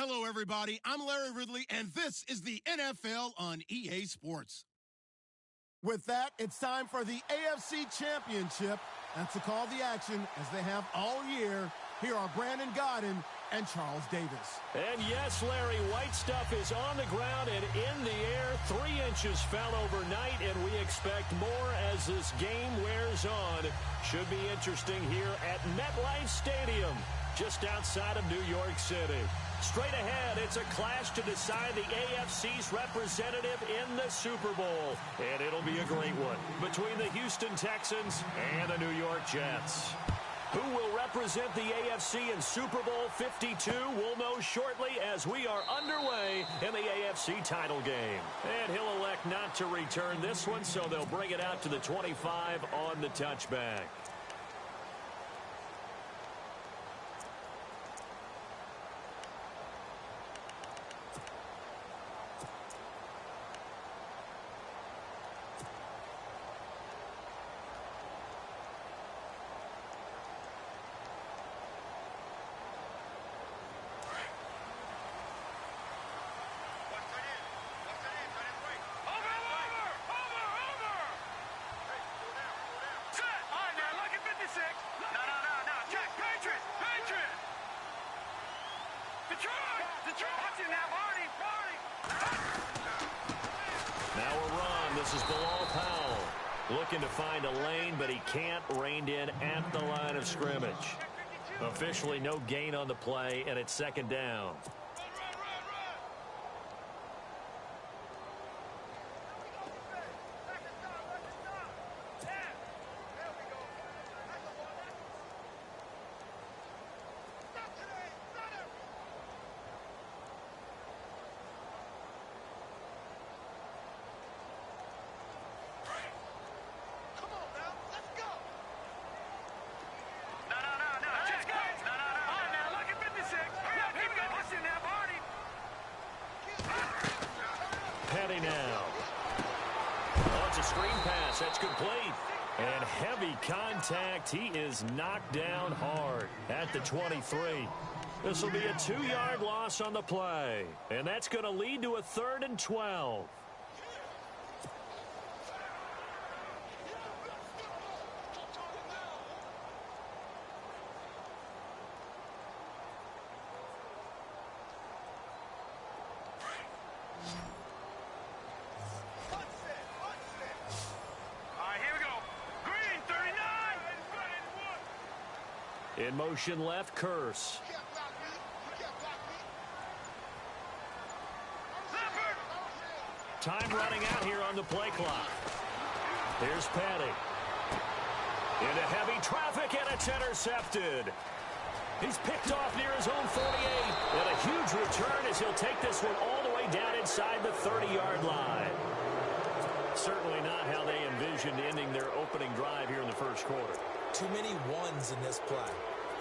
Hello, everybody. I'm Larry Ridley, and this is the NFL on EA Sports. With that, it's time for the AFC Championship. And to call the action, as they have all year, here are Brandon Godden and Charles Davis. And yes, Larry, white stuff is on the ground and in the air. 3 inches fell overnight, and we expect more as this game wears on. Should be interesting here at MetLife Stadium, just outside of New York City. Straight ahead, it's a clash to decide the AFC's representative in the Super Bowl. And it'll be a great one between the Houston Texans and the New York Jets. Who will represent the AFC in Super Bowl 52? We'll know shortly as we are underway in the AFC title game. And he'll elect not to return this one, so they'll bring it out to the 25 on the touchback. Looking to find a lane, but he can't. Reined in at the line of scrimmage. Officially no gain on the play, and it's second down. Now. Oh, it's a screen pass. That's complete. And heavy contact. He is knocked down hard at the 23. This will be a 2-yard loss on the play. And that's going to lead to a 3rd and 12. In motion left, Curse. Time running out here on the play clock. Here's Petty. Into heavy traffic, and it's intercepted. He's picked off near his own 48. And a huge return as he'll take this one all the way down inside the 30-yard line. Certainly not how they envisioned ending their opening drive here in the first quarter. Too many ones in this play.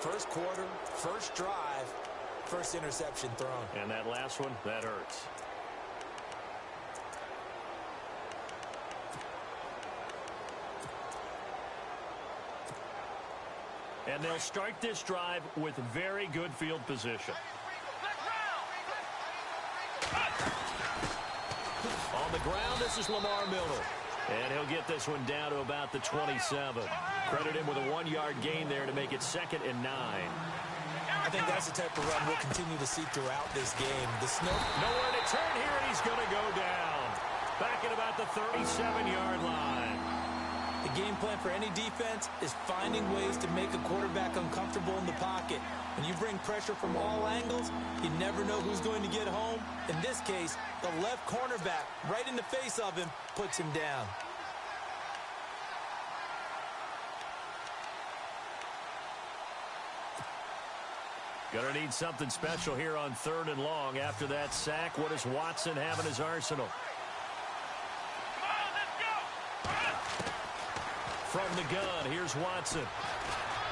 First quarter, first drive, first interception thrown. And that last one, that hurts. And they'll start this drive with very good field position. On the ground, this is Lamar Miller. And he'll get this one down to about the 27. Credit him with a 1-yard gain there to make it 2nd and 9. I think that's the type of run we'll continue to see throughout this game. The snow. Nowhere to turn here, and he's going to go down. Back at about the 37-yard line. The game plan for any defense is finding ways to make a quarterback uncomfortable in the pocket. When you bring pressure from all angles, you never know who's going to get home. In this case, the left cornerback, right in the face of him, puts him down. Gonna need something special here on 3rd and long. After that sack, what does Watson have in his arsenal? From the gun, here's Watson.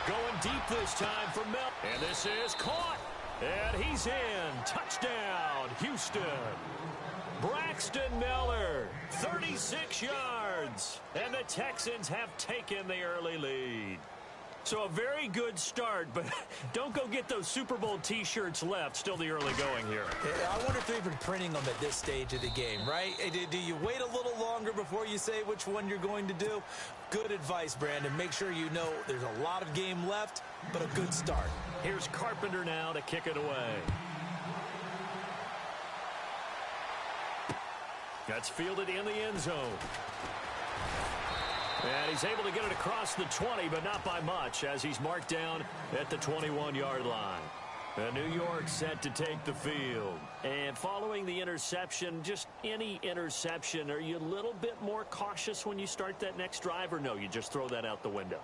Going deep this time for Mel. And this is caught. And he's in. Touchdown, Houston. Braxton Miller, 36 yards. And the Texans have taken the early lead. So a very good start, but don't go get those Super Bowl T-shirts left. Still the early going here. I wonder if they've been printing them at this stage of the game, right? Do you wait a little longer before you say which one you're going to do? Good advice, Brandon. Make sure you know there's a lot of game left, but a good start. Here's Carpenter now to kick it away. That's fielded in the end zone. And he's able to get it across the 20, but not by much, as he's marked down at the 21-yard line. And New York set to take the field. And following the interception, just any interception, are you a little bit more cautious when you start that next drive, or no, you just throw that out the window?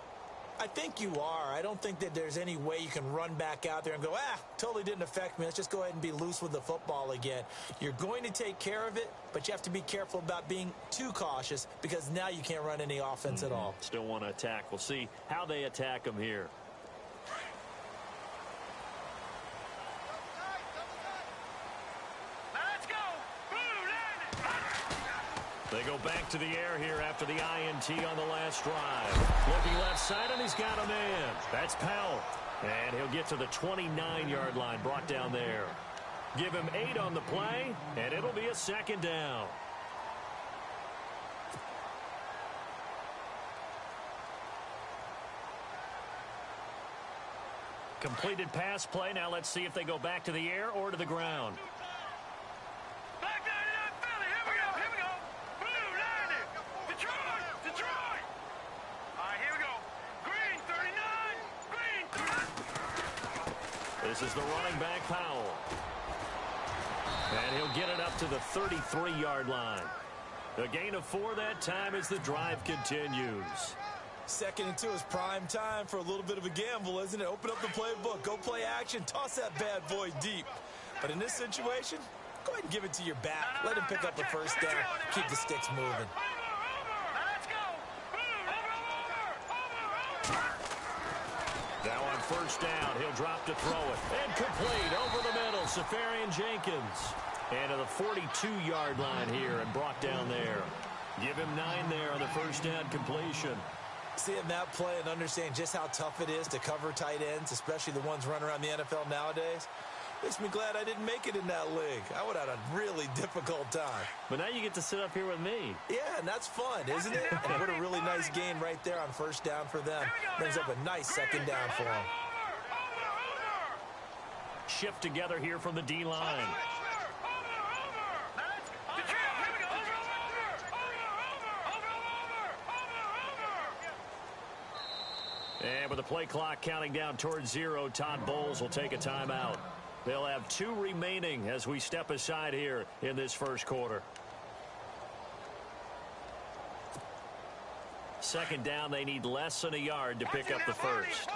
I think you are. I don't think that there's any way you can run back out there and go, totally didn't affect me. Let's just go ahead and be loose with the football again. You're going to take care of it, but you have to be careful about being too cautious because now you can't run any offense at all. Still want to attack. We'll see how they attack them here. They go back to the air here after the INT on the last drive. Looking left side, and he's got a man. That's Powell. And he'll get to the 29-yard line, brought down there. Give him 8 on the play, and it'll be a second down. Completed pass play. Now let's see if they go back to the air or to the ground. This is the running back, Powell. And he'll get it up to the 33-yard line. A gain of 4 that time as the drive continues. 2nd and 2 is prime time for a little bit of a gamble, isn't it? Open up the playbook, go play action, toss that bad boy deep. But in this situation, go ahead and give it to your back. Let him pick up a first down, keep the sticks moving. Now on first down, he'll drop to throw it. And complete over the middle, Safarian Jenkins. And to the 42-yard line here and brought down there. Give him 9 there on the first down completion. Seeing that play and understanding just how tough it is to cover tight ends, especially the ones running around the NFL nowadays, makes me glad I didn't make it in that league. I would have had a really difficult time. But now you get to sit up here with me. Yeah, and that's fun, isn't it? And what a really nice gain right there on first down for them. Brings up a nice second down for them. Shift together here from the D-line. And with the play clock counting down towards 0, Todd Bowles will take a timeout. They'll have 2 remaining as we step aside here in this first quarter. Second down, they need less than a yard to pick up the first.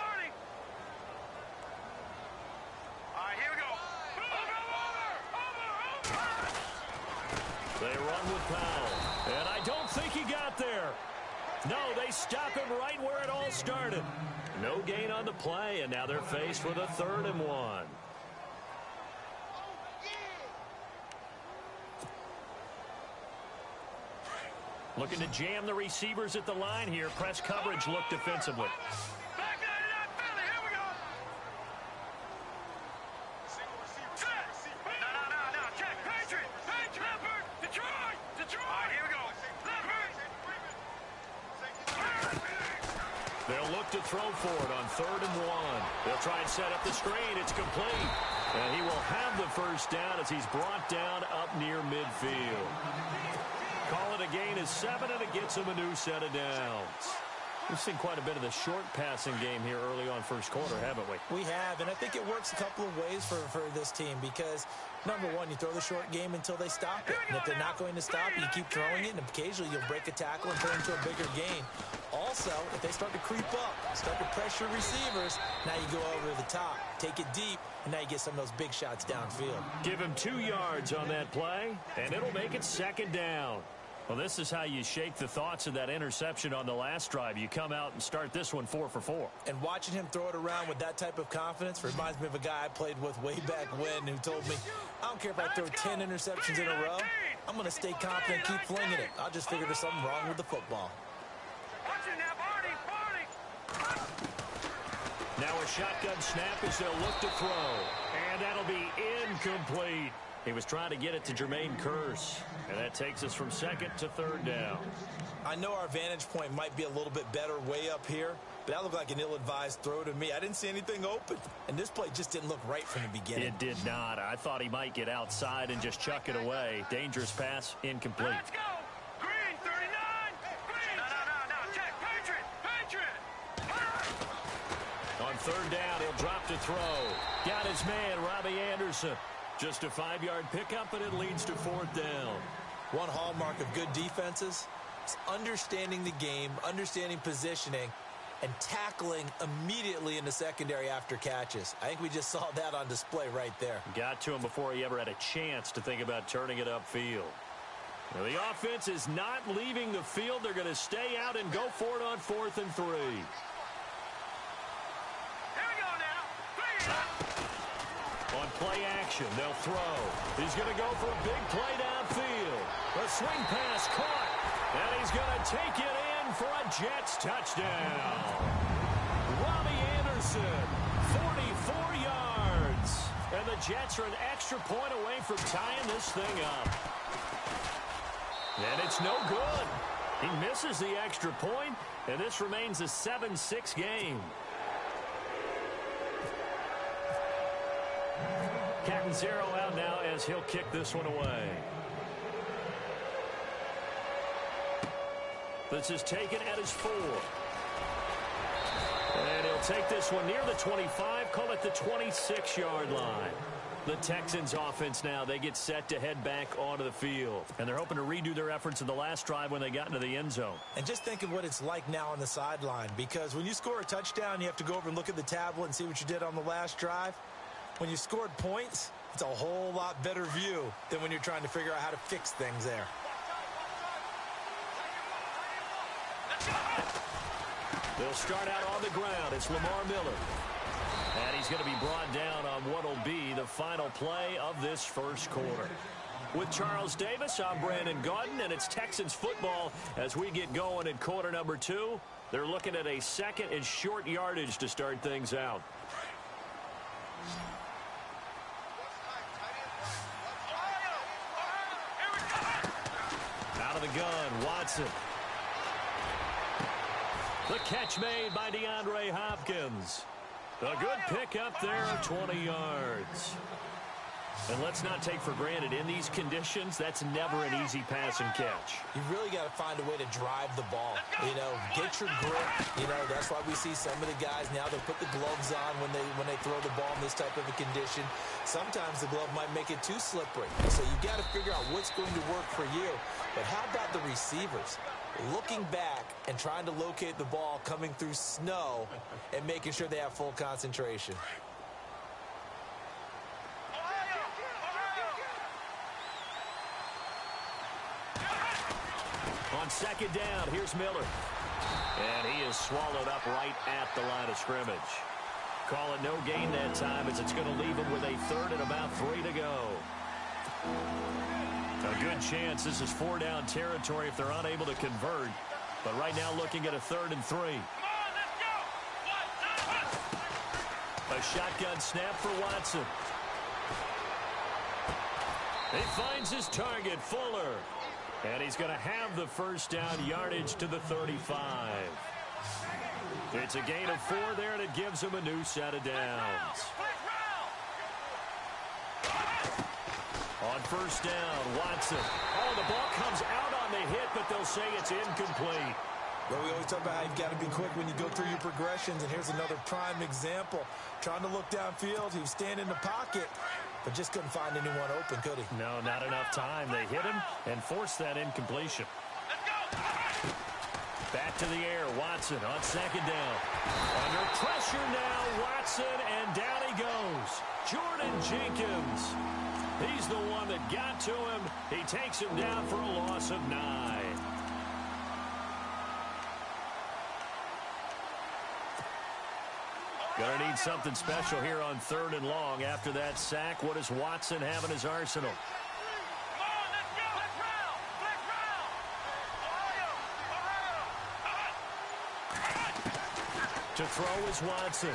They run with Powell. And I don't think he got there. No, they stop him right where it all started. No gain on the play, and now they're faced with a 3rd and 1. Looking to jam the receivers at the line here. Press coverage look defensively. They'll look to throw for it on 3rd and 1. They'll try and set up the screen. It's complete. And he will have the first down as he's brought down up near midfield. Call it a gain of 7, and it gets him a new set of downs. We've seen quite a bit of the short passing game here early on first quarter, haven't we? We have, and I think it works a couple of ways for this team because, number one, you throw the short game until they stop it. And if they're not going to stop it, you keep throwing it, and occasionally you'll break a tackle and turn into a bigger gain. Also, if they start to creep up, start to pressure receivers, now you go over the top, take it deep, and now you get some of those big shots downfield. Give him 2 yards on that play, and it'll make it second down. Well, this is how you shake the thoughts of that interception on the last drive. You come out and start this one 4 for 4. And watching him throw it around with that type of confidence reminds me of a guy I played with way back when who told me, I don't care if I throw 10 interceptions in a row, I'm going to stay confident and keep flinging it. I'll just figure there's something wrong with the football. Now a shotgun snap as they'll look to throw. And that'll be incomplete. He was trying to get it to Jermaine Kearse. And that takes us from second to third down. I know our vantage point might be a little bit better way up here, but that looked like an ill-advised throw to me. I didn't see anything open, and this play just didn't look right from the beginning. It did not. I thought he might get outside and just chuck it away. Dangerous pass, incomplete. Let's go! Green, 39! Green! No, check! Patriot! On third down, he'll drop to throw. Got his man, Robbie Anderson. Just a 5-yard pickup, and it leads to fourth down. One hallmark of good defenses is understanding the game, understanding positioning, and tackling immediately in the secondary after catches. I think we just saw that on display right there. Got to him before he ever had a chance to think about turning it upfield. Now, the offense is not leaving the field. They're going to stay out and go for it on 4th and 3. Here we go now! On play action, they'll throw. He's going to go for a big play downfield. A swing pass caught. And he's going to take it in for a Jets touchdown. Robbie Anderson, 44 yards. And the Jets are an extra point away from tying this thing up. And it's no good. He misses the extra point, and this remains a 7-6 game. Catanzaro out now as he'll kick this one away. This is taken at his 4. And he'll take this one near the 25, call it the 26-yard line. The Texans offense now, they get set to head back onto the field. And they're hoping to redo their efforts in the last drive when they got into the end zone. And just think of what it's like now on the sideline, because when you score a touchdown, you have to go over and look at the tablet and see what you did on the last drive. When you scored points, it's a whole lot better view than when you're trying to figure out how to fix things there. They'll start out on the ground. It's Lamar Miller. And he's going to be brought down on what will be the final play of this first quarter. With Charles Davis, I'm Brandon Gaudin, and it's Texans football as we get going in quarter number 2. They're looking at a second and short yardage to start things out. Out of the gun, Watson. The catch made by DeAndre Hopkins. A good pickup there of 20 yards. And let's not take for granted, in these conditions, that's never an easy pass and catch. You really got to find a way to drive the ball. You know, get your grip. You know, that's why we see some of the guys now, they'll put the gloves on when they throw the ball in this type of a condition. Sometimes the glove might make it too slippery. So you got to figure out what's going to work for you. But how about the receivers? Looking back and trying to locate the ball coming through snow and making sure they have full concentration. On second down, here's Miller. And he is swallowed up right at the line of scrimmage. Call it no gain that time as it's going to leave him with a third and about 3 to go. A good chance this is 4-down territory if they're unable to convert. But right now looking at a 3rd and 3. A shotgun snap for Watson. He finds his target, Fuller. And he's going to have the first down yardage to the 35. It's a gain of 4 there, and it gives him a new set of downs. On first down, Watson. Oh, the ball comes out on the hit, but they'll say it's incomplete. Well, we always talk about how you've got to be quick when you go through your progressions, and here's another prime example. Trying to look downfield, he was standing in the pocket, but just couldn't find anyone open, could he? No, not enough time. They hit him and forced that incompletion. Back to the air, Watson on second down. Under pressure now, Watson, and down he goes. Jordan Jenkins. He's the one that got to him. He takes him down for a loss of 9. Gonna need something special here on 3rd and long. After that sack, what does Watson have in his arsenal? To throw is Watson.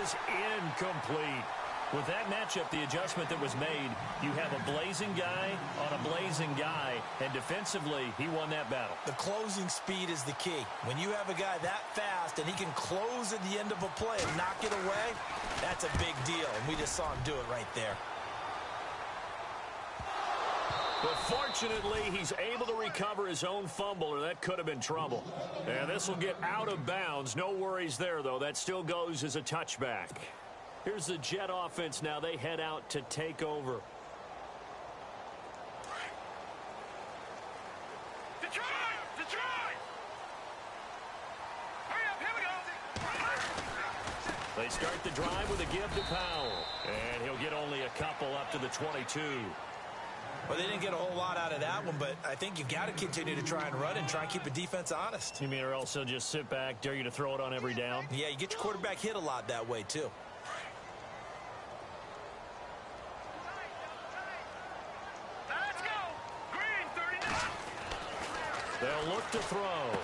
is incomplete. With that matchup, the adjustment that was made, you have a blazing guy on a blazing guy, and defensively, he won that battle. The closing speed is the key. When you have a guy that fast and he can close at the end of a play and knock it away, that's a big deal, and we just saw him do it right there. But fortunately, he's able to recover his own fumble, or that could have been trouble. And this will get out of bounds. No worries there, though. That still goes as a touchback. Here's the Jet offense now. They head out to take over. Detroit! Detroit! Hurry up, here we go! They start the drive with a give to Powell. And he'll get only a couple up to the 22. Well, they didn't get a whole lot out of that one, but I think you've got to continue to try and run and try and keep the defense honest. You mean or else they'll just sit back, dare you to throw it on every down? Yeah, you get your quarterback hit a lot that way, too. Let's go! Green, 39! They'll look to throw.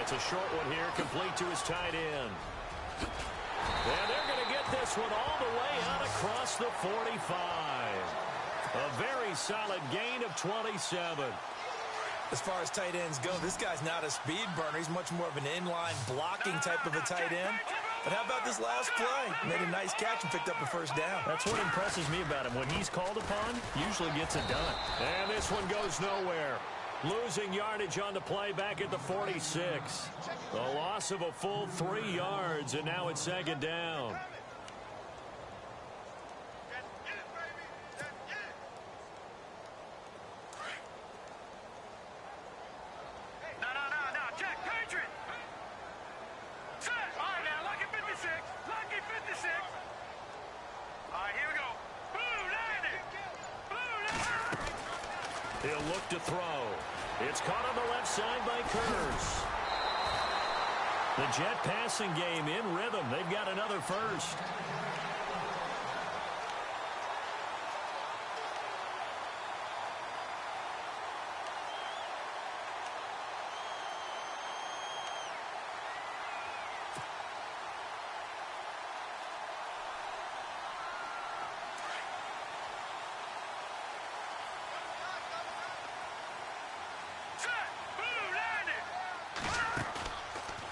It's a short one here, complete to his tight end. And they're going to get this one all the way out across the 45. A very solid gain of 27. As far as tight ends go, this guy's not a speed burner. He's much more of an inline blocking type of a tight end. But how about this last play? Made a nice catch and picked up a first down. That's what impresses me about him. When he's called upon, usually gets it done. And this one goes nowhere. Losing yardage on the play back at the 46. The loss of a full 3 yards, and now it's second down. No, check, Patriot! Set! All right, now, lucky 56. Lucky 56. All right, here we go. Blue landing! Blue landing! He'll look to throw. It's caught on the left side by Kurz. The Jet passing game in rhythm. They've got another first.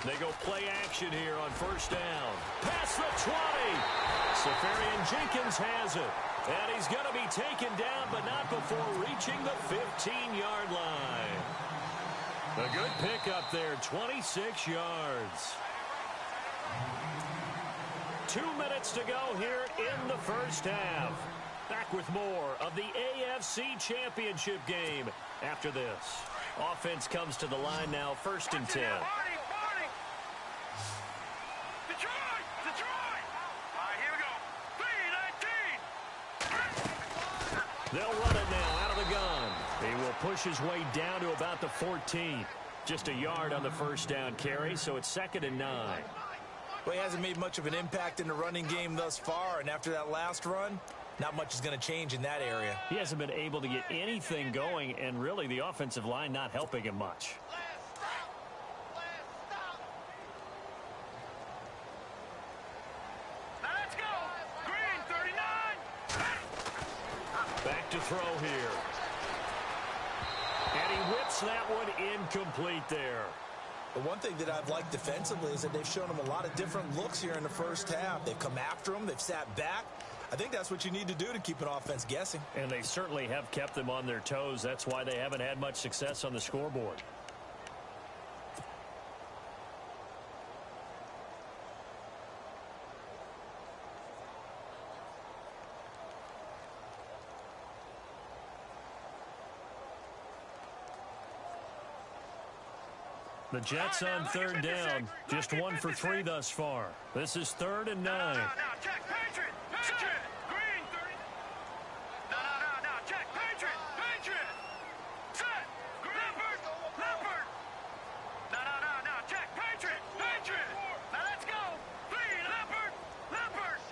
They go play action here on first down. Past the 20. Safarian Jenkins has it. And he's going to be taken down, but not before reaching the 15-yard line. A good pickup there, 26 yards. 2 minutes to go here in the first half. Back with more of the AFC Championship game after this. Offense comes to the line now, 1st and 10. They'll run it now out of the gun. He will push his way down to about the 14. Just a yard on the first down carry, so it's 2nd and 9. Well, he hasn't made much of an impact in the running game thus far, and after that last run, not much is going to change in that area. He hasn't been able to get anything going, and really the offensive line not helping him much. Let's go! Green, 39! Back to throw here. And he whips that one incomplete there. The one thing that I've liked defensively is that they've shown him a lot of different looks here in the first half. They've come after him. They've sat back. I think that's what you need to do to keep an offense guessing. And they certainly have kept them on their toes. That's why they haven't had much success on the scoreboard. The Jets on 3rd down, just 1 for 3 thus far. This is 3rd and 9. Now, check, Patriot! Patriot! Green, 30. No, check, Patriot! Patriot! Set! Leopard! Leopard! No, check, Patriot! Patriot! Now, let's go! Green, Leopard! Leopard!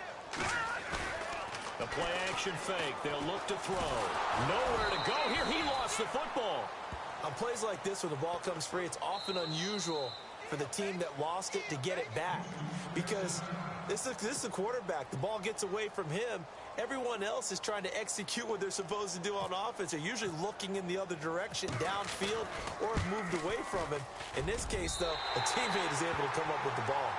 The play action fake. They'll look to throw. Nowhere to go here. He lost the football. On plays like this where the ball comes free, it's often unusual for the team that lost it to get it back. Because this is a quarterback. The ball gets away from him. Everyone else is trying to execute what they're supposed to do on offense. They're usually looking in the other direction, downfield, or have moved away from him. In this case, though, a teammate is able to come up with the ball.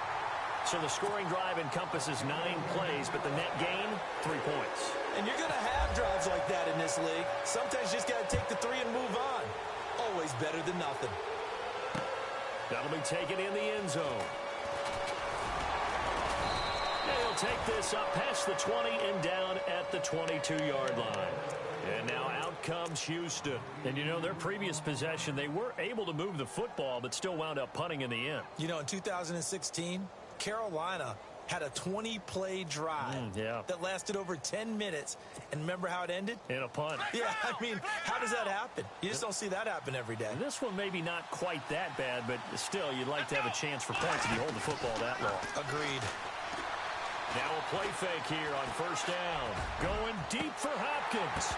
So the scoring drive encompasses 9 plays, but the net gain, 3 points. And you're going to have drives like that in this league. Sometimes you just got to take the 3 and move on. Always better than nothing. That'll be taken in the end zone. He'll take this up past the 20 and down at the 22-yard line. And now out comes Houston. And, you know, their previous possession, they were able to move the football, but still wound up punting in the end. You know, in 2016, Carolina had a 20-play drive that lasted over 10 minutes. And remember how it ended? In a punt. Yeah, I mean, how does that happen? You just don't see that happen every day. This one maybe not quite that bad, but still, you'd like to have a chance for points if you hold the football that long. Agreed. Now a play fake here on first down. Going deep for Hopkins.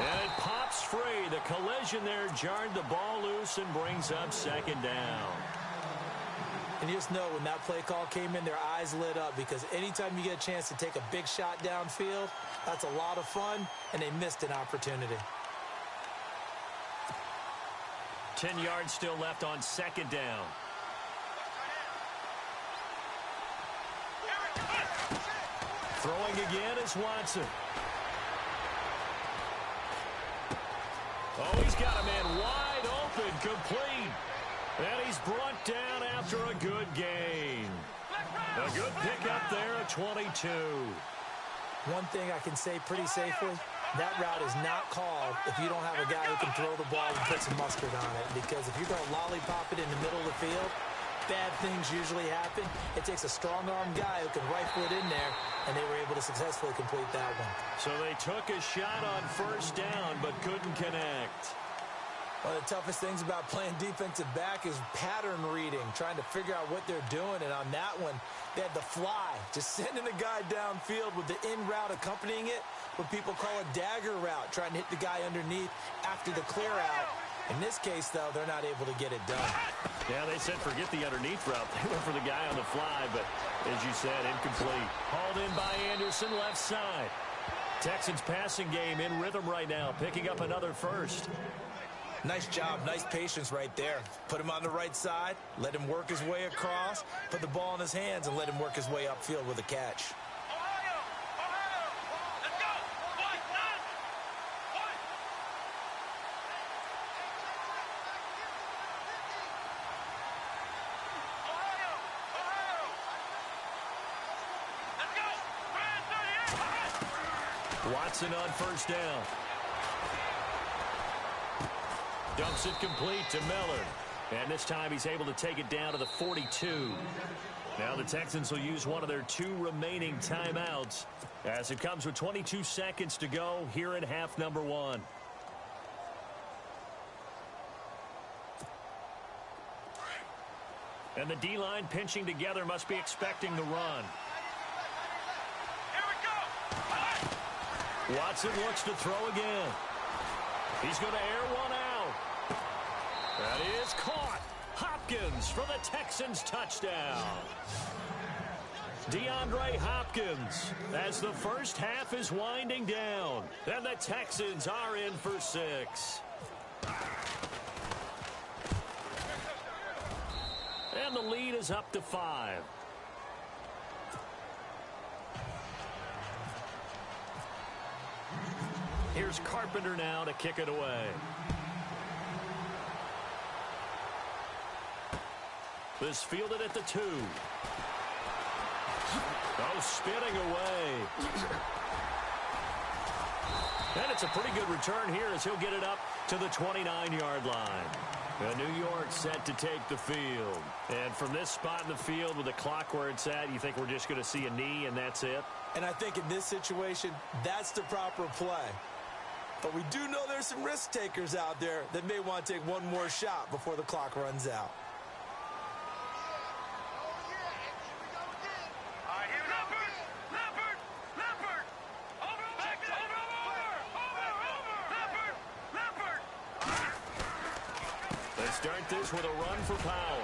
And it pops free. The collision there jarred the ball loose and brings up second down. And you just know when that play call came in, their eyes lit up, because anytime you get a chance to take a big shot downfield, that's a lot of fun, and they missed an opportunity. 10 yards still left on second down. Throwing again is Watson. Oh, he's got a man wide open, complete. And he's brought down after a good gain. A good pickup there at 22. One thing I can say pretty safely, that route is not called if you don't have a guy who can throw the ball and put some mustard on it. Because if you're going to lollipop it in the middle of the field, bad things usually happen. It takes a strong-arm guy who can rifle it in there, and they were able to successfully complete that one. So they took a shot on first down, but couldn't connect. One of the toughest things about playing defensive back is pattern reading, trying to figure out what they're doing. And on that one, they had the fly, just sending a guy downfield with the in route accompanying it, what people call a dagger route, trying to hit the guy underneath after the clear out. In this case, though, they're not able to get it done. Yeah, they said forget the underneath route. They went for the guy on the fly, but as you said, incomplete. Hauled in by Anderson, left side. Texans passing game in rhythm right now, picking up another first. Nice job, nice patience right there. Put him on the right side, let him work his way across, put the ball in his hands, and let him work his way upfield with a catch. Let's go! Watson on first down. Dumps it complete to Miller. And this time he's able to take it down to the 42. Now the Texans will use one of their 2 remaining timeouts as it comes with 22 seconds to go here in half number 1. And the D-line pinching together, must be expecting the run. Here we go! Watson looks to throw again. He's going to air one out. That is caught. Hopkins for the Texans touchdown. DeAndre Hopkins as the first half is winding down. And the Texans are in for 6. And the lead is up to 5. Here's Carpenter now to kick it away. This fielded at the 2. Oh, spinning away. And it's a pretty good return here as he'll get it up to the 29-yard line. And New York set to take the field. And from this spot in the field with the clock where it's at, you think we're just going to see a knee and that's it? And I think in this situation, that's the proper play. But we do know there's some risk takers out there that may want to take one more shot before the clock runs out. start this with a run for Powell.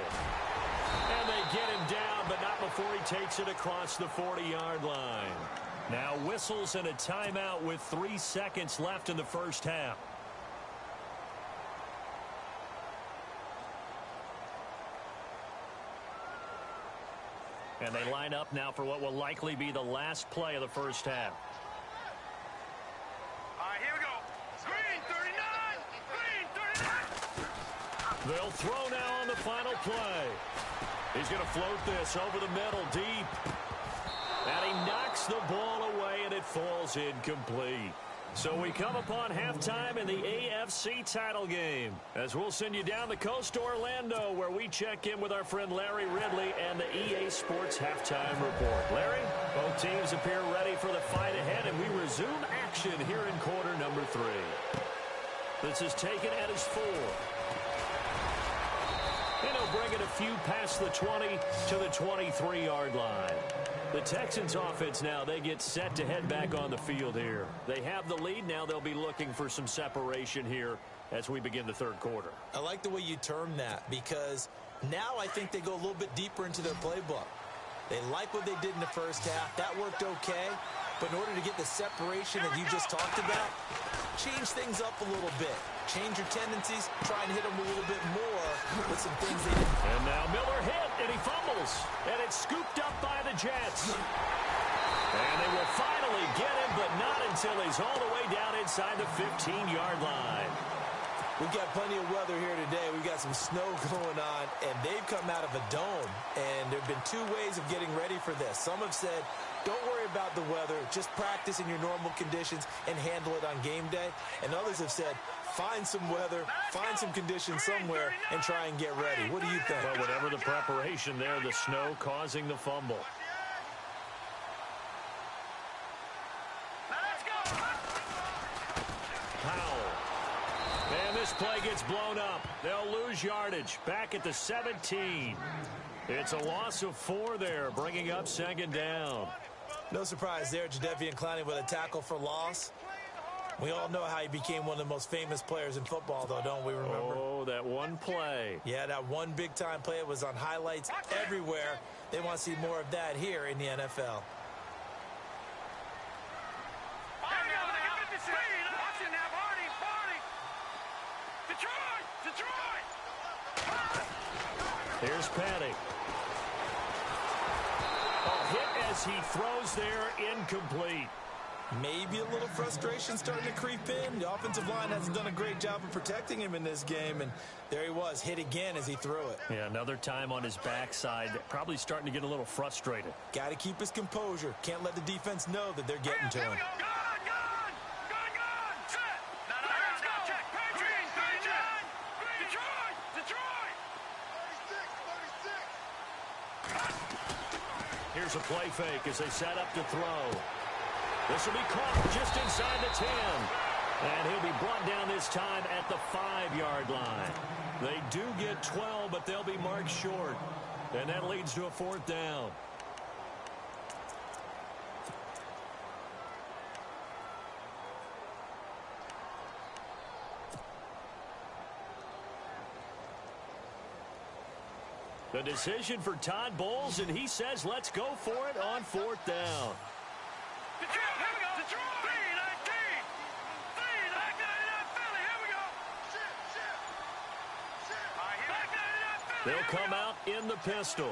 And they get him down, but not before he takes it across the 40-yard line. Now whistles and a timeout with 3 seconds left in the first half. And they line up now for what will likely be the last play of the first half. All right, here we go. Green 39. Green 39. They'll throw now on the final play. He's going to float this over the middle deep. And he knocks the ball away, and it falls incomplete. So we come upon halftime in the AFC title game, as we'll send you down the coast to Orlando, where we check in with our friend Larry Ridley and the EA Sports Halftime Report. Larry, both teams appear ready for the fight ahead, and we resume action here in quarter number 3. This is taken at his 4. And he'll bring it a few past the 20 to the 23-yard line. The Texans offense now, they get set to head back on the field here. They have the lead. Now they'll be looking for some separation here as we begin the third quarter. I like the way you term that, because now I think they go a little bit deeper into their playbook. They like what they did in the first half. That worked okay. But in order to get the separation that you just talked about, change things up a little bit. Change your tendencies. Try and hit them a little bit more with some things they didn't. And now Miller hit, and he fumbles. And it's scooped up by the Jets. And they will finally get him, but not until he's all the way down inside the 15-yard line. We've got plenty of weather here today. We've got some snow going on, and they've come out of a dome. And there have been 2 ways of getting ready for this. Some have said, don't worry about the weather. Just practice in your normal conditions and handle it on game day. And others have said, find some weather, find some conditions somewhere, and try and get ready. What do you think? Well, whatever the preparation there, the snow causing the fumble. Powell. And this play gets blown up. They'll lose yardage. Back at the 17. It's a loss of 4 there, bringing up second down. No surprise there, Jadeveon Clowney with a tackle for loss. We all know how he became one of the most famous players in football, though, don't we remember? Oh, that one play. Yeah, that one big-time play. It was on highlights everywhere. They want to see more of that here in the NFL. Here's Patty. A hit as he throws there, incomplete. Maybe a little frustration starting to creep in. The offensive line hasn't done a great job of protecting him in this game, and there he was, hit again as he threw it. Yeah, another time on his backside, probably starting to get a little frustrated. Got to keep his composure. Can't let the defense know that they're getting to him. Here's a play fake as they set up to throw. This will be caught just inside the 10. And he'll be brought down this time at the 5-yard line. They do get 12, but they'll be marked short. And that leads to a 4th down. The decision for Todd Bowles, and he says let's go for it on 4th down. They'll come out in the pistol.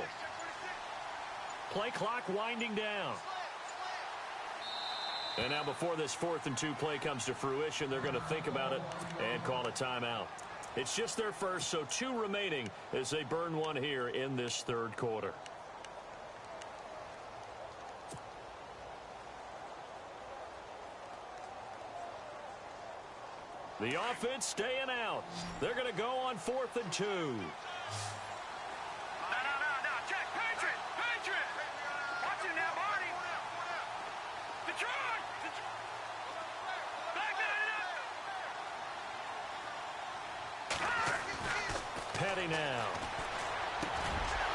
Play clock winding down. And now before this 4th and 2 play comes to fruition, they're going to think about it and call a timeout. It's just their first, so 2 remaining as they burn one here in this third quarter. The offense staying out. They're going to go on 4th and 2. Check. Patriot. Watch it now, Marty. Detroit. Back that up. Petty now.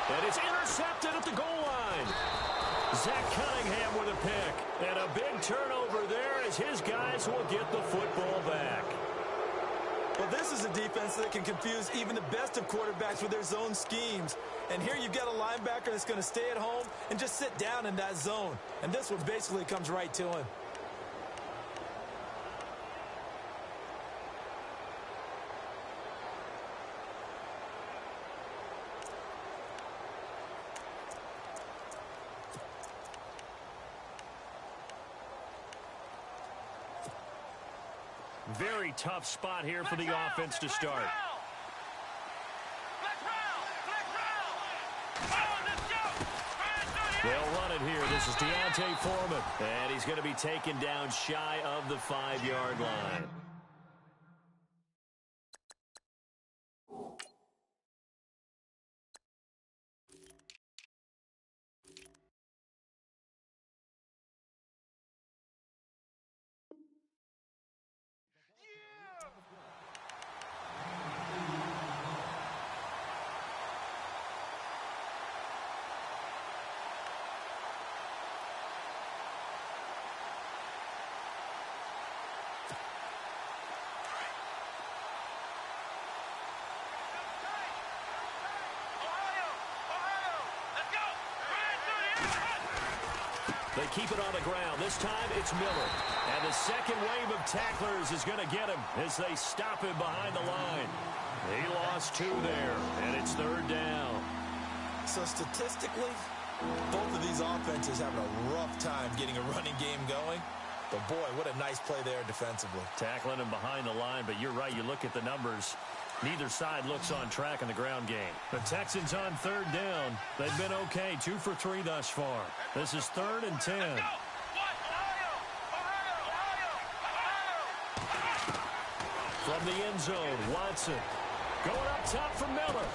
And it's intercepted at the goal line. Zach Cunningham with a pick. And a big turnover there as his guys will get the football back. Well, this is a defense that can confuse even the best of quarterbacks with their zone schemes. And here you've got a linebacker that's going to stay at home and just sit down in that zone. And this one basically comes right to him. Very tough spot here for the offense to start. They'll run it here. This is Deontay Foreman. And he's going to be taken down shy of the 5-yard line. They keep it on the ground. This time it's Miller. And the second wave of tacklers is going to get him as they stop him behind the line. He lost 2 there, and it's 3rd down. So statistically, both of these offenses having a rough time getting a running game going. But, boy, what a nice play there defensively. Tackling him behind the line, but you're right. You look at the numbers. Neither side looks on track in the ground game. The Texans on 3rd down. They've been okay, 2 for 3 thus far. This is 3rd and 10. From the end zone, Watson going up top for Miller.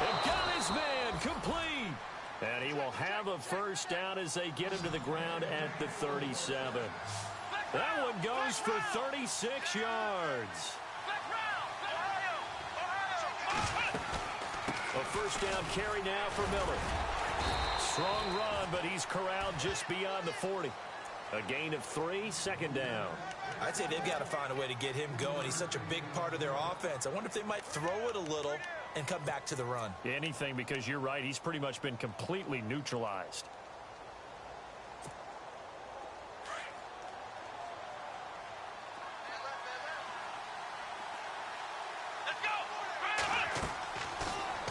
And got his man complete. And he will have a 1st down as they get him to the ground at the 37. That one goes for 36 yards. A 1st down carry now for Miller. Strong run, but he's corralled just beyond the 40. A gain of 3, 2nd down. I'd say they've got to find a way to get him going. He's such a big part of their offense. I wonder if they might throw it a little and come back to the run. Anything, because you're right. He's pretty much been completely neutralized.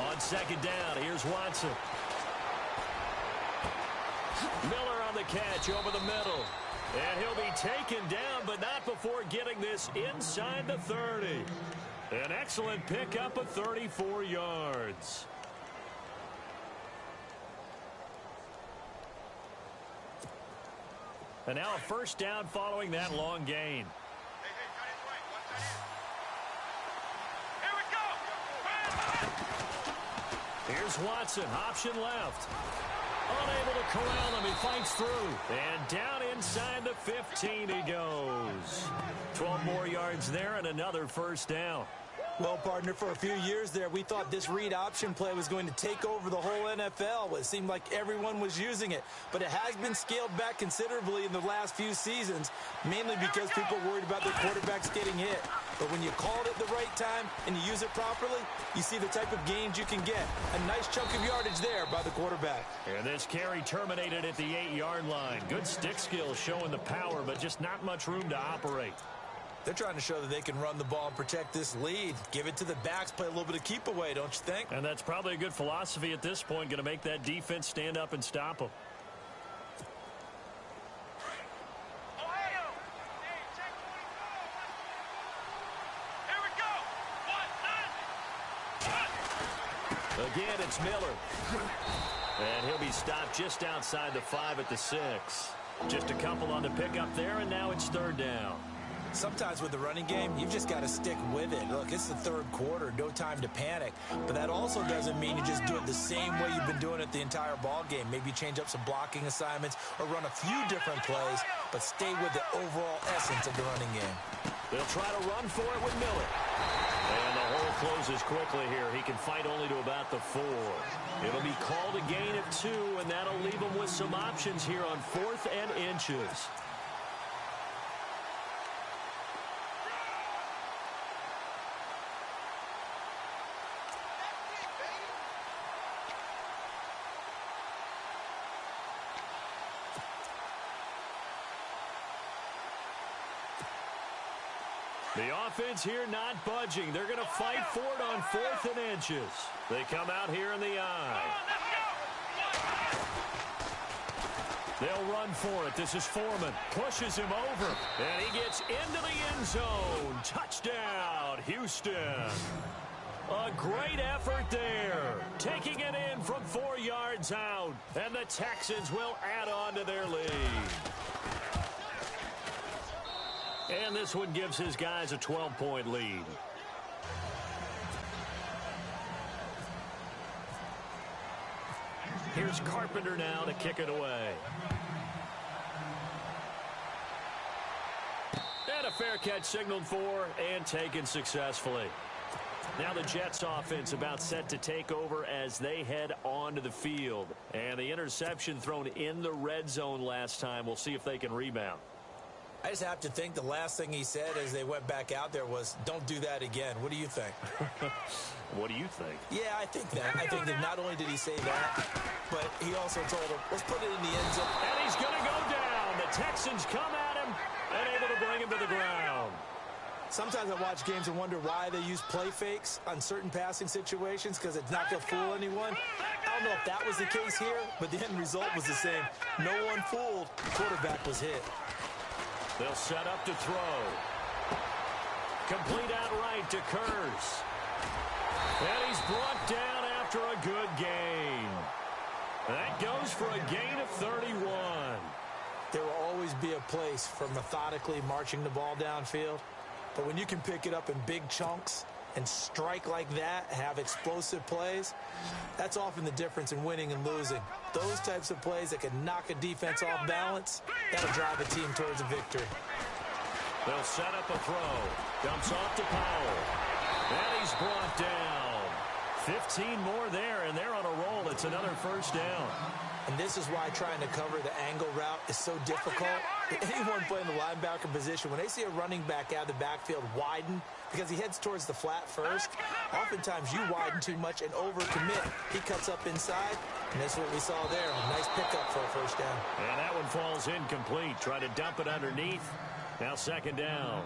On 2nd down, here's Watson. Miller on the catch over the middle. And he'll be taken down, but not before getting this inside the 30. An excellent pickup of 34 yards. And now a 1st down following that long gain. Here's Watson, option left. Unable to corral him, he fights through. And down inside the 15 he goes. 12 more yards there and another 1st down. Well, partner, for a few years there, we thought this read option play was going to take over the whole NFL. It seemed like everyone was using it. But it has been scaled back considerably in the last few seasons, mainly because people are worried about their quarterbacks getting hit. But when you call it at the right time and you use it properly, you see the type of gains you can get. A nice chunk of yardage there by the quarterback. And this carry terminated at the 8-yard line. Good stick skills showing the power, but just not much room to operate. They're trying to show that they can run the ball and protect this lead. Give it to the backs, play a little bit of keep away, don't you think? And that's probably a good philosophy at this point, going to make that defense stand up and stop them. Again, it's Miller. And he'll be stopped just outside the 5 at the 6. Just a couple on the pickup there, and now it's 3rd down. Sometimes with the running game, you've just got to stick with it. Look, it's the 3rd quarter, no time to panic. But that also doesn't mean you just do it the same way you've been doing it the entire ball game. Maybe change up some blocking assignments or run a few different plays, but stay with the overall essence of the running game. They'll try to run for it with Miller. And the hole closes quickly here. He can fight only to about the 4. It'll be called a gain of 2, and that'll leave him with some options here on 4th and inches. The offense here not budging. They're going to fight for it on 4th and inches. They come out here in the eye. They'll run for it. This is Foreman. Pushes him over. And he gets into the end zone. Touchdown, Houston. A great effort there. Taking it in from 4 yards out. And the Texans will add on to their lead. And this one gives his guys a 12-point lead. Here's Carpenter now to kick it away. And a fair catch signaled for and taken successfully. Now the Jets offense about set to take over as they head onto the field. And the interception thrown in the red zone last time. We'll see if they can rebound. I just have to think the last thing he said as they went back out there was, don't do that again. What do you think? What do you think? Yeah, I think that. I think that not only did he say that, but he also told him, let's put it in the end zone. And he's going to go down. The Texans come at him and able to bring him to the ground. Sometimes I watch games and wonder why they use play fakes on certain passing situations because it's not going to fool anyone. I don't know if that was the case here, but the end result was the same. No one fooled. The quarterback was hit. They'll set up to throw. Complete outright to Kurz. And he's brought down after a good gain. That goes for a gain of 31. There will always be a place for methodically marching the ball downfield. But when you can pick it up in big chunks and strike like that, have explosive plays, that's often the difference in winning and losing. Those types of plays that can knock a defense off balance, that'll drive a team towards a victory. They'll set up a throw. Dumps off to Powell. And he's brought down. 15 more there, and they're on a roll. It's another first down. And this is why trying to cover the angle route is so difficult. Anyone playing the linebacker position, when they see a running back out of the backfield widen because he heads towards the flat first, oftentimes you widen too much and overcommit. He cuts up inside, and that's what we saw there. A nice pickup for a first down. And that one falls incomplete. Try to dump it underneath. Now second down.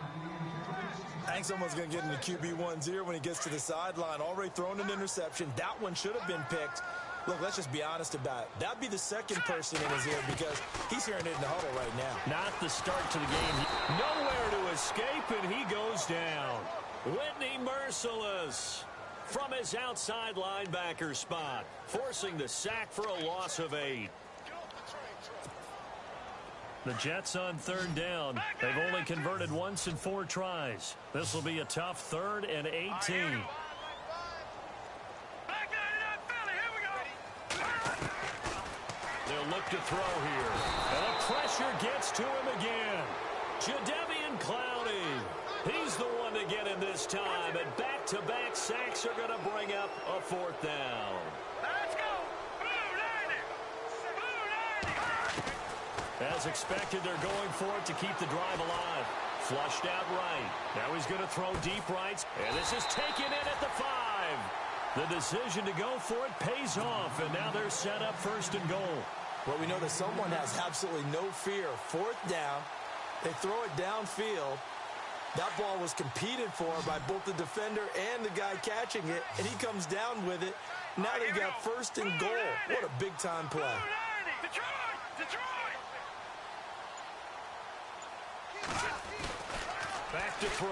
I think someone's going to get into QB1-0 when he gets to the sideline. Already thrown an interception. That one should have been picked. Look, let's just be honest about it. That'd be the second person in his ear because he's hearing it in the huddle right now. Not the start to the game. Nowhere to escape, and he goes down. Whitney merciless from his outside linebacker spot, forcing the sack for a loss of 8. The Jets on third down. They've only converted once in 4 tries. This will be a tough 3rd and 18. They'll look to throw here. And the pressure gets to him again. Jadeveon Clowney. He's the one to get in this time. And back-to-back sacks are going to bring up a 4th down. Let's go. As expected, they're going for it to keep the drive alive. Flushed out right. Now he's going to throw deep right. And this is taken in at the 5. The decision to go for it pays off. And now they're set up 1st and goal. Well, we know that someone has absolutely no fear. 4th down. They throw it downfield. That ball was competed for by both the defender and the guy catching it. And he comes down with it. Now they got 1st and goal. What a big-time play. Back to throw.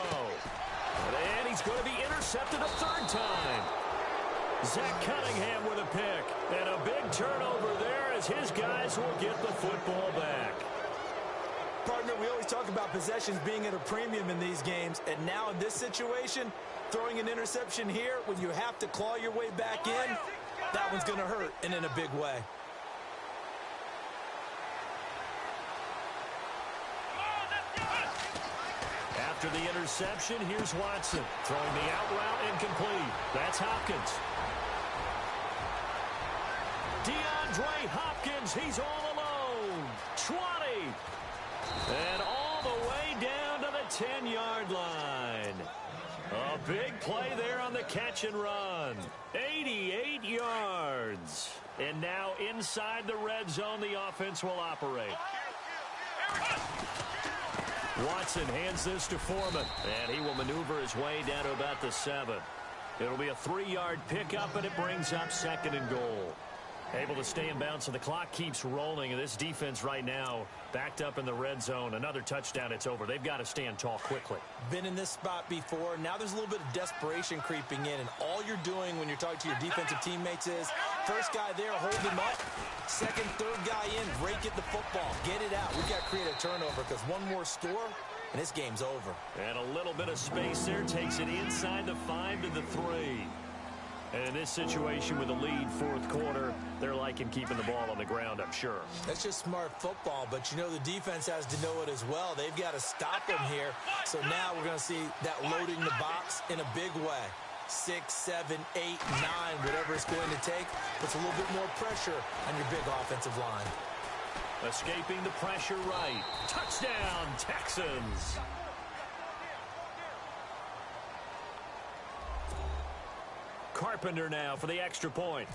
And he's going to be intercepted a 3rd time. Zach Cunningham with a pick. And a big turnover there as his guys will get the football back. Partner, we always talk about possessions being at a premium in these games. And now in this situation, throwing an interception here when you have to claw your way back in, that one's going to hurt, and in a big way. After the interception, here's Watson. Throwing the out route incomplete. That's Hopkins. DeAndre Hopkins, he's all alone. 20. And all the way down to the 10-yard line. A big play there on the catch and run. 88 yards. And now inside the red zone, the offense will operate. Watson hands this to Foreman, and he will maneuver his way down to about the 7. It'll be a 3-yard pickup, and it brings up 2nd and goal. Able to stay in bounds, so the clock keeps rolling, and this defense right now backed up in the red zone. Another touchdown, it's over. They've got to stand tall quickly. Been in this spot before. Now there's a little bit of desperation creeping in, and all you're doing when you're talking to your defensive teammates is first guy there, hold him up. Second, third guy in, break it the football. Get it out. We've got to create a turnover because one more score, and this game's over. And a little bit of space there takes it inside the 5 to the 3. And in this situation with a lead, fourth quarter, they're liking keeping the ball on the ground, I'm sure. That's just smart football, but you know the defense has to know it as well. They've got to stop them here. So now we're going to see that loading the box in a big way. 6, 7, 8, 9, whatever it's going to take, puts a little bit more pressure on your big offensive line. Escaping the pressure right. Touchdown, Texans. Carpenter now for the extra point.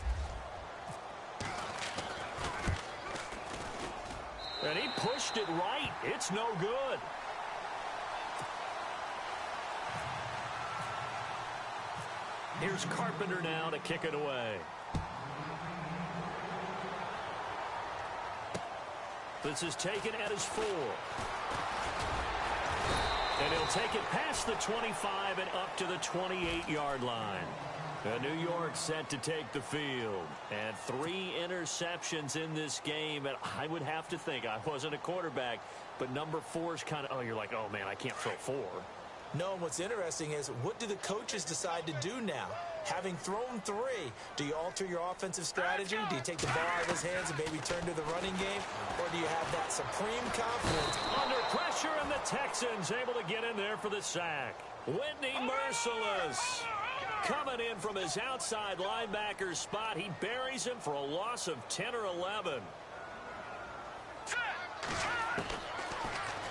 And he pushed it right. It's no good. Here's Carpenter now to kick it away. This is taken at his 4. And he'll take it past the 25 and up to the 28-yard line. New York set to take the field. And 3 interceptions in this game. And I would have to think, I wasn't a quarterback, but number 4 is kind of, you're like, oh, man, I can't throw 4. No, and what's interesting is, what do the coaches decide to do now? Having thrown 3, do you alter your offensive strategy? Do you take the ball out of his hands and maybe turn to the running game? Or do you have that supreme confidence? Under pressure, and the Texans able to get in there for the sack. Whitney Merciless coming in from his outside linebacker spot. He buries him for a loss of 10 or 11.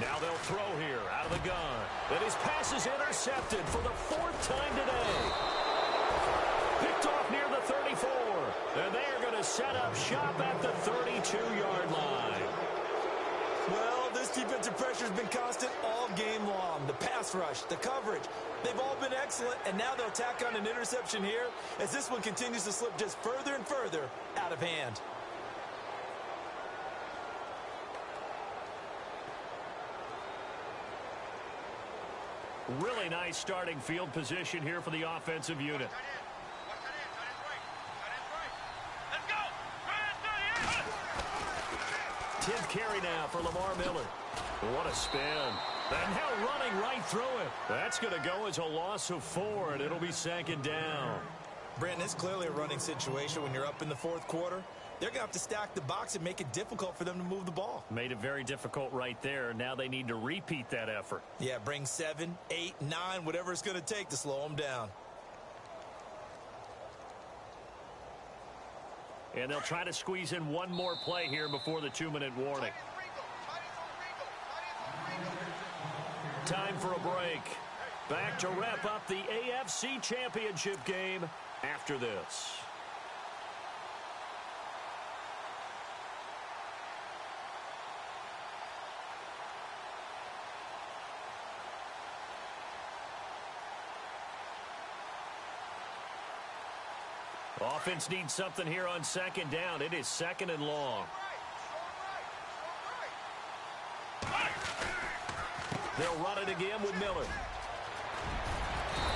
Now they'll throw here out of the gun. And his pass is intercepted for the 4th time today. Picked off near the 34. And they are going to set up shop at the 32-yard line. Well, this defensive pressure has been constant all game long. The pass rush, the coverage, they've all been excellent. And now they'll tack on an interception here as this one continues to slip just further and further out of hand. Really nice starting field position here for the offensive unit. Let's go! 10th carry now for Lamar Miller. What a spin. And now running right through it. That's going to go as a loss of 4, and it'll be 2nd down. Brandon, it's clearly a running situation when you're up in the 4th quarter. They're going to have to stack the box and make it difficult for them to move the ball. Made it very difficult right there. Now they need to repeat that effort. Yeah, bring 7, 8, 9, whatever it's going to take to slow them down. And they'll try to squeeze in one more play here before the 2-minute warning. Time for a break. Back to wrap up the AFC Championship game after this. Offense needs something here on 2nd down. It is 2nd and long. They'll run it again with Miller.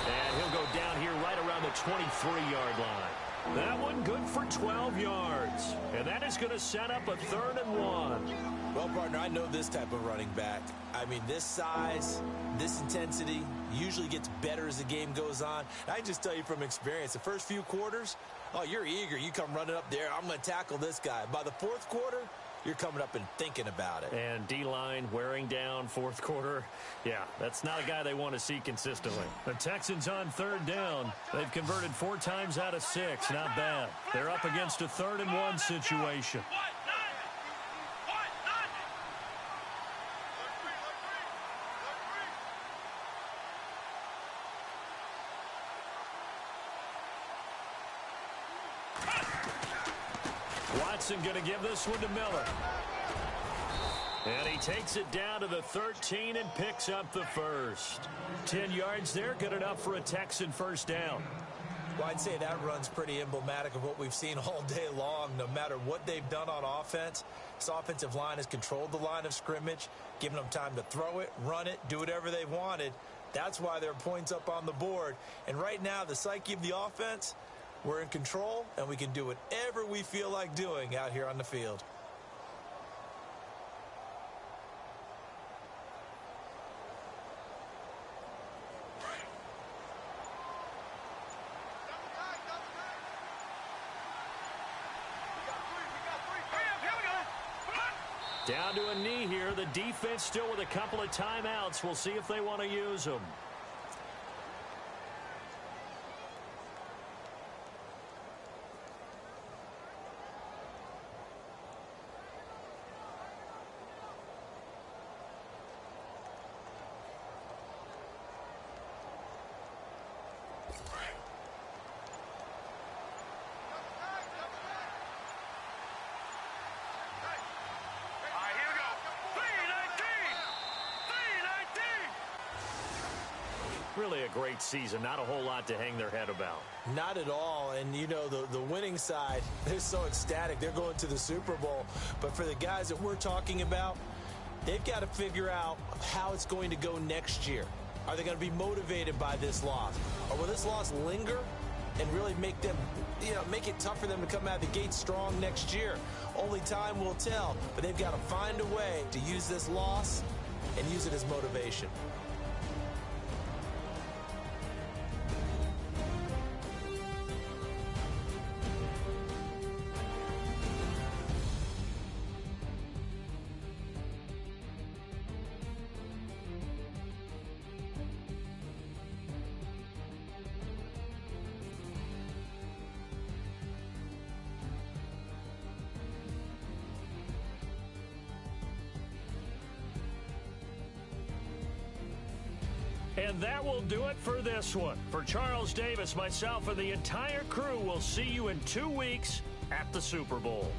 And he'll go down here right around the 23-yard line. That one good for 12 yards. And that is going to set up a 3rd and 1. Well, partner, I know this type of running back. I mean, this size, this intensity usually gets better as the game goes on. I just tell you from experience, the first few quarters, oh, you're eager. You come running up there. I'm going to tackle this guy. By the 4th quarter, you're coming up and thinking about it. And D-line wearing down 4th quarter. Yeah, that's not a guy they want to see consistently. The Texans on 3rd down. They've converted 4 times out of 6. Not bad. They're up against a 3rd and 1 situation. Watson going to give this one to Miller. And he he takes it down to the 13 and picks up the first. 10 yards there, good enough for a Texan first down. Well, I'd say that run's pretty emblematic of what we've seen all day long. No matter what they've done on offense, this offensive line has controlled the line of scrimmage, given them time to throw it, run it, do whatever they wanted. That's why there are points up on the board. And right now, the psyche of the offense, we're in control, and we can do whatever we feel like doing out here on the field. Down to a knee here. The defense still with a couple of timeouts. We'll see if they want to use them. Really a great season. Not a whole lot to hang their head about. Not at all. And, you know, the winning side, they're so ecstatic. They're going to the Super Bowl. But for the guys that we're talking about, they've got to figure out how it's going to go next year. Are they going to be motivated by this loss? Or will this loss linger and really make them, you know, make it tough for them to come out of the gate strong next year? Only time will tell. But they've got to find a way to use this loss and use it as motivation. And that will do it for this one. For Charles Davis, myself, and the entire crew, we'll see you in 2 weeks at the Super Bowl.